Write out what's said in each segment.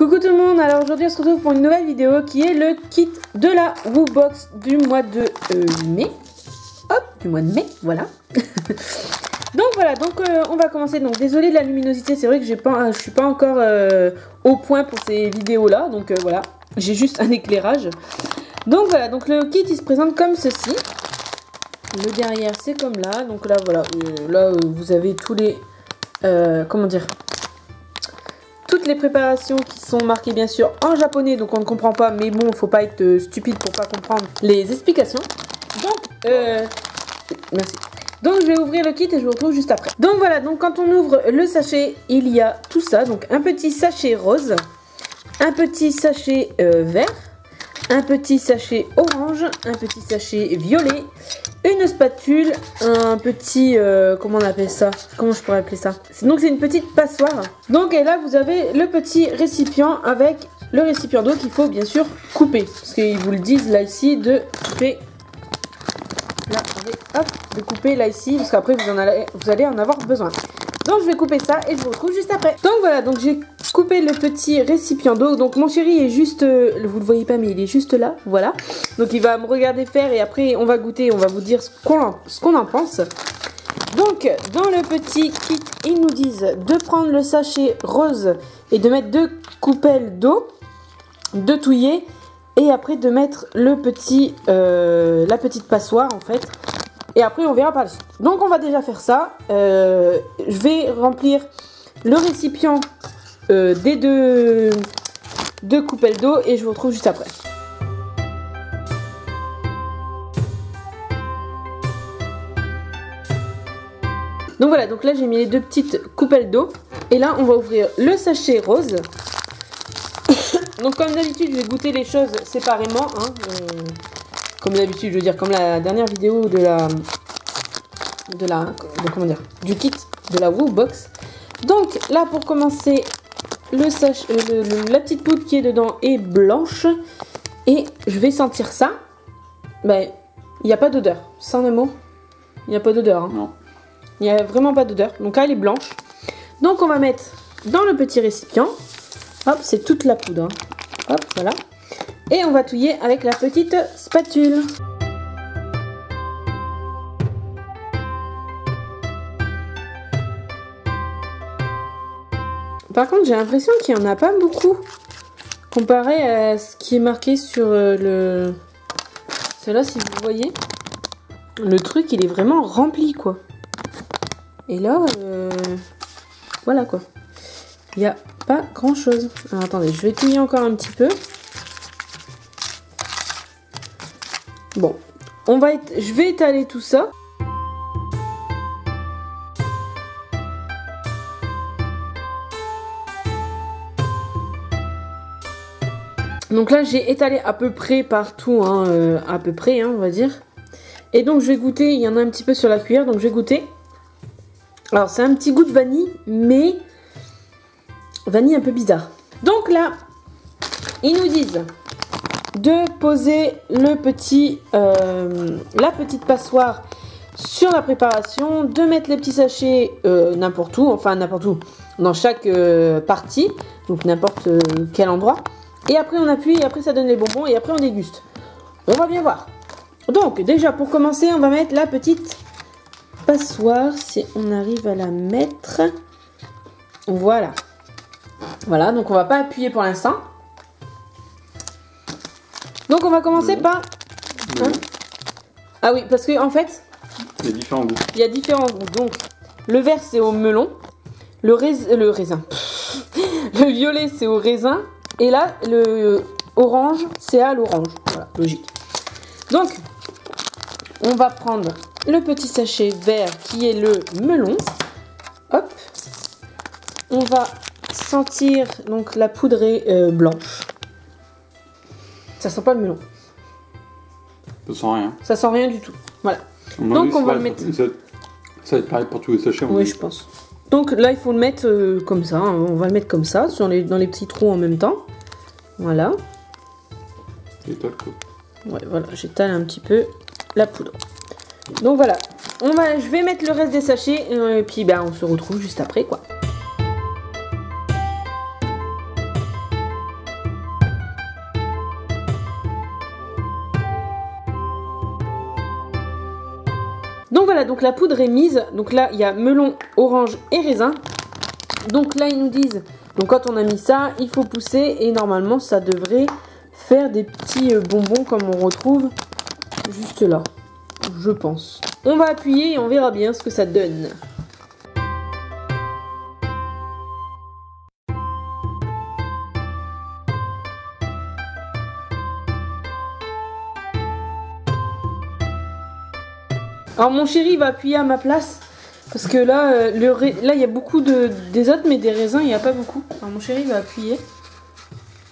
Coucou tout le monde, alors aujourd'hui on se retrouve pour une nouvelle vidéo qui est le kit de la WooBox du mois de mai. Hop, du mois de mai, voilà. Donc voilà, on va commencer. Donc désolé de la luminosité, c'est vrai que je suis pas encore au point pour ces vidéos là, donc voilà, j'ai juste un éclairage. Donc voilà, donc le kit il se présente comme ceci. Le derrière c'est comme là, donc là voilà, vous avez tous les, comment dire, toutes les préparations qui sont marquées bien sûr en japonais, donc on ne comprend pas, mais bon, faut pas être stupide pour pas comprendre les explications. Donc, merci. Donc je vais ouvrir le kit et je vous retrouve juste après. Donc voilà, donc quand on ouvre le sachet, il y a tout ça. Donc un petit sachet rose, un petit sachet vert, un petit sachet orange, un petit sachet violet, une spatule, un petit, comment on appelle ça? Comment je pourrais appeler ça? Donc c'est une petite passoire. Donc et là vous avez le petit récipient avec le récipient d'eau qu'il faut bien sûr couper. Parce qu'ils vous le disent là ici de couper. Là, hop, de couper là ici parce qu'après vous allez en avoir besoin. Donc je vais couper ça et je vous retrouve juste après. Donc voilà, donc j'ai coupé le petit récipient d'eau. Donc mon chéri est juste, vous le voyez pas mais il est juste là, voilà. Donc il va me regarder faire et après on va goûter, on va vous dire ce qu'on en pense. Donc dans le petit kit, ils nous disent de prendre le sachet rose et de mettre 2 coupelles d'eau, de touiller. Et après de mettre le petit, la petite passoire en fait. Et après on verra par la suite. Donc on va déjà faire ça. Je vais remplir le récipient des deux coupelles d'eau. Et je vous retrouve juste après. Donc voilà, donc là j'ai mis les 2 petites coupelles d'eau. Et là on va ouvrir le sachet rose. Donc comme d'habitude je vais goûter les choses séparément, hein, comme d'habitude, je veux dire comme la dernière vidéo comment dire, du kit de la WooBox. Donc là pour commencer, la petite poudre qui est dedans est blanche et je vais sentir ça. Ben il n'y a pas d'odeur, sans un mot, il n'y a pas d'odeur. Hein. Non. Il n'y a vraiment pas d'odeur. Donc là elle est blanche. Donc on va mettre dans le petit récipient. Hop, c'est toute la poudre. Hein. Hop, voilà. Et on va touiller avec la petite spatule. Par contre, j'ai l'impression qu'il n'y en a pas beaucoup. Comparé à ce qui est marqué sur le... Celle-là, si vous voyez. Le truc, il est vraiment rempli, quoi. Et là, voilà, quoi. Il n'y a pas grand chose. Alors attendez, je vais touiller encore un petit peu. Bon, je vais étaler tout ça. Donc là j'ai étalé à peu près partout, hein, à peu près, hein, on va dire. Et donc je vais goûter, il y en a un petit peu sur la cuillère, donc je vais goûter. Alors c'est un petit goût de vanille, mais... vanille un peu bizarre. Donc là, ils nous disent de poser la petite passoire sur la préparation, de mettre les petits sachets n'importe où, enfin n'importe où, dans chaque partie, donc n'importe quel endroit. Et après on appuie, et après ça donne les bonbons, et après on déguste. On va bien voir. Donc déjà pour commencer, on va mettre la petite passoire, si on arrive à la mettre. Voilà. Voilà, donc on va pas appuyer pour l'instant. Donc on va commencer par... Hein, ah oui, parce que en fait... il y a différents goûts. Il y a différents goûts. Donc le vert c'est au melon. Le raisin. Le violet c'est au raisin. Et là, le orange c'est à l'orange. Voilà, logique. Donc, on va prendre le petit sachet vert qui est le melon. Hop. On va... sentir donc la poudrée blanche. Ça sent pas le melon. Ça sent rien. Ça sent rien du tout. Voilà. Donc on va le mettre. Ça va être pareil pour tous les sachets. Oui, je pense. Donc là il faut le mettre comme ça. Hein. On va le mettre comme ça dans les petits trous en même temps. Voilà. Et toi, quoi. Ouais, voilà. J'étale un petit peu la poudre. Donc voilà. Je vais mettre le reste des sachets et puis ben on se retrouve juste après quoi. Donc voilà, donc la poudre est mise. Donc là, il y a melon, orange et raisin. Donc là, ils nous disent, donc quand on a mis ça, il faut pousser et normalement, ça devrait faire des petits bonbons comme on retrouve juste là, je pense. On va appuyer et on verra bien ce que ça donne. Alors mon chéri va appuyer à ma place parce que là, là il y a beaucoup des autres mais des raisins il n'y a pas beaucoup. Alors mon chéri va appuyer.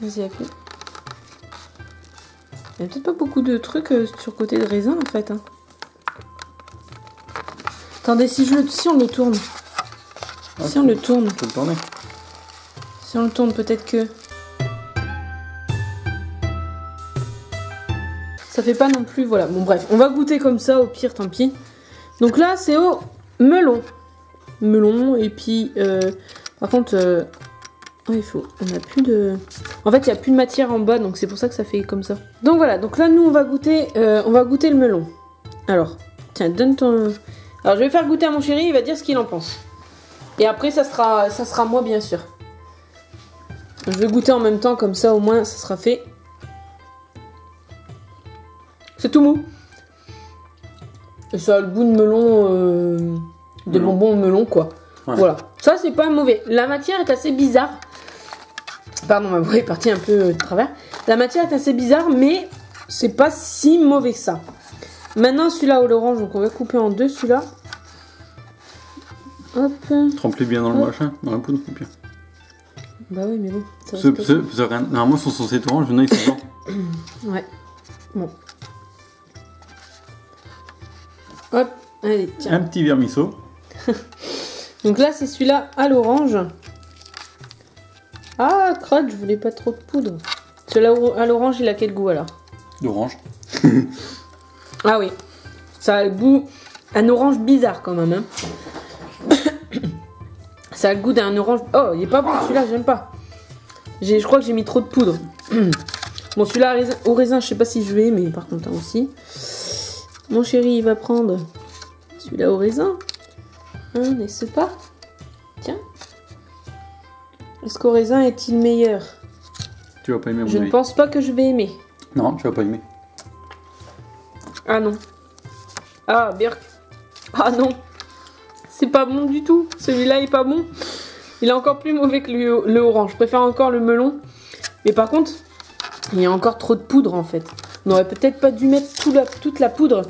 Vas-y appuie. Il n'y a peut-être pas beaucoup de trucs sur le côté de raisin en fait. Hein. Attendez, si on le tourne. Ah, si on le tourne. Tu peux le tourner. Si on le tourne peut-être que... Ça fait pas non plus, voilà. Bon bref, on va goûter comme ça, au pire, tant pis. Donc là, c'est au melon. Melon, et puis... par contre... oh, on a plus de... En fait, il n'y a plus de matière en bas, donc c'est pour ça que ça fait comme ça. Donc voilà, donc là, nous, on va goûter le melon. Alors, tiens, donne ton... Alors, je vais faire goûter à mon chéri, il va dire ce qu'il en pense. Et après, ça sera moi, bien sûr. Je vais goûter en même temps, comme ça, au moins, ça sera fait. C'est tout mou. Et ça a le goût de melon, des bonbons de melon, quoi. Ouais. Voilà. Ça, c'est pas mauvais. La matière est assez bizarre. Pardon, ma voix est partie un peu de travers. La matière est assez bizarre, mais c'est pas si mauvais que ça. Maintenant, celui-là, au l'orange, donc on va couper en deux, celui-là. Hop. Trempe-les bien dans le machin, dans la poudre, c'est bien. Bah oui, mais bon. Normalement, ils sont censés être orange, maintenant ils sont blancs. Ouais. Bon. Hop, allez, tiens. Un petit vermisseau. Donc là, c'est celui-là à l'orange. Ah, crotte, je voulais pas trop de poudre. Celui-là à l'orange, il a quel goût alors? D'orange. Ah oui. Ça a le goût... Un orange bizarre quand même. Hein. Ça a le goût d'un orange... Oh, il est pas bon celui-là, j'aime pas. Je crois que j'ai mis trop de poudre. Bon, celui-là au raisin, je sais pas si je vais, mais par contre, aussi. Mon chéri, il va prendre celui-là au raisin. Hein, n'est-ce pas? Tiens. Est-ce qu'au raisin est-il meilleur? Tu vas pas aimer, mon Je ne pense pas que je vais aimer. Non, tu vas pas aimer. Ah non. Ah, Birk. Ah non. C'est pas bon du tout. Celui-là est pas bon. Il est encore plus mauvais que le orange. Je préfère encore le melon. Mais par contre, il y a encore trop de poudre en fait. On aurait peut-être pas dû mettre toute la poudre.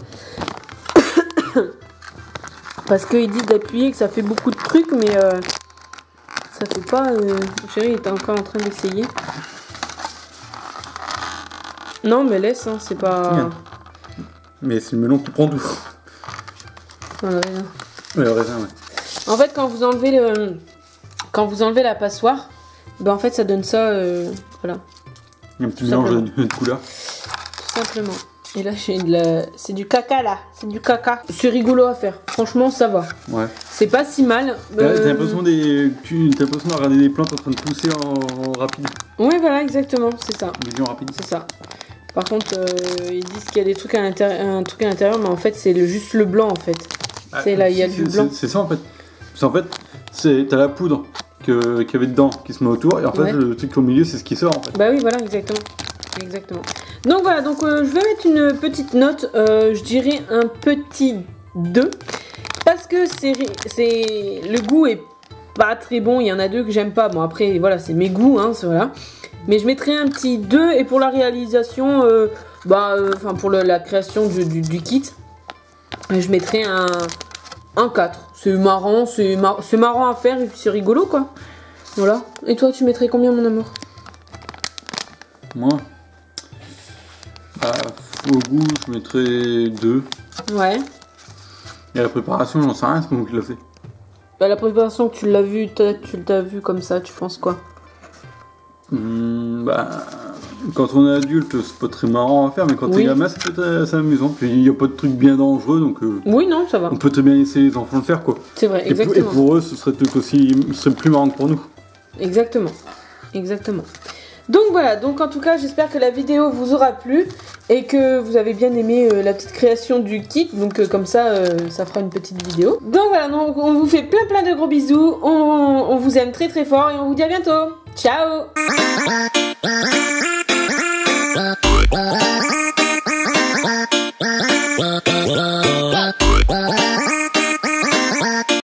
Parce qu'ils disent d'appuyer que ça fait beaucoup de trucs, mais ça fait pas... Mon chéri était encore en train d'essayer. Non, mais laisse, hein, c'est pas... Bien. Mais c'est le melon qui prend tout. Non, le raisin. Ouais, le raisin, ouais. En fait, quand vous enlevez la passoire, ben en fait, ça donne ça, voilà. Un petit mélange de couleurs. Tout simplement. Et là, c'est du caca, là. C'est du caca. C'est rigolo à faire. Franchement, ça va. Ouais. C'est pas si mal. T'as l'impression de regarder des plantes en train de pousser en rapide. Ouais, voilà, exactement. C'est ça. Vision rapide. C'est ça. Par contre, ils disent qu'il y a des trucs à l'intérieur, mais en fait, c'est juste le blanc, en fait. C'est là, il y a du blanc. C'est ça, en fait. Parce qu'en fait, t'as la poudre qu'il y avait dedans qui se met autour, et en fait, le truc au milieu, c'est ce qui sort, en fait. Bah oui, voilà, exactement. Exactement. Donc voilà, donc je vais mettre une petite note, je dirais un petit 2. Parce que le goût est pas très bon, il y en a deux que j'aime pas. Bon après, voilà, c'est mes goûts, hein, voilà. Mais je mettrai un petit 2 et pour la réalisation, pour la création du kit, je mettrai un 4. C'est marrant, c'est marrant à faire et puis c'est rigolo quoi. Voilà. Et toi, tu mettrais combien mon amour? Moi au goût, je mettrais 2. Ouais. Et la préparation, j'en sais rien, c'est moi qui l'a fait. Bah, la préparation, tu l'as vu, tu l'as vu comme ça, tu penses quoi? Quand on est adulte, c'est pas très marrant à faire, mais quand t'es gamin, ça peut être assez amusant. Puis il n'y a pas de trucs bien dangereux, donc. Oui, non, ça va. On peut très bien laisser les enfants le faire, quoi. C'est vrai, exactement. Et pour eux, ce serait plus marrant que pour nous. Exactement. Exactement. Donc voilà, donc en tout cas j'espère que la vidéo vous aura plu et que vous avez bien aimé la petite création du kit. Donc comme ça, ça fera une petite vidéo. Donc voilà, donc, on vous fait plein de gros bisous. On vous aime très fort et on vous dit à bientôt. Ciao.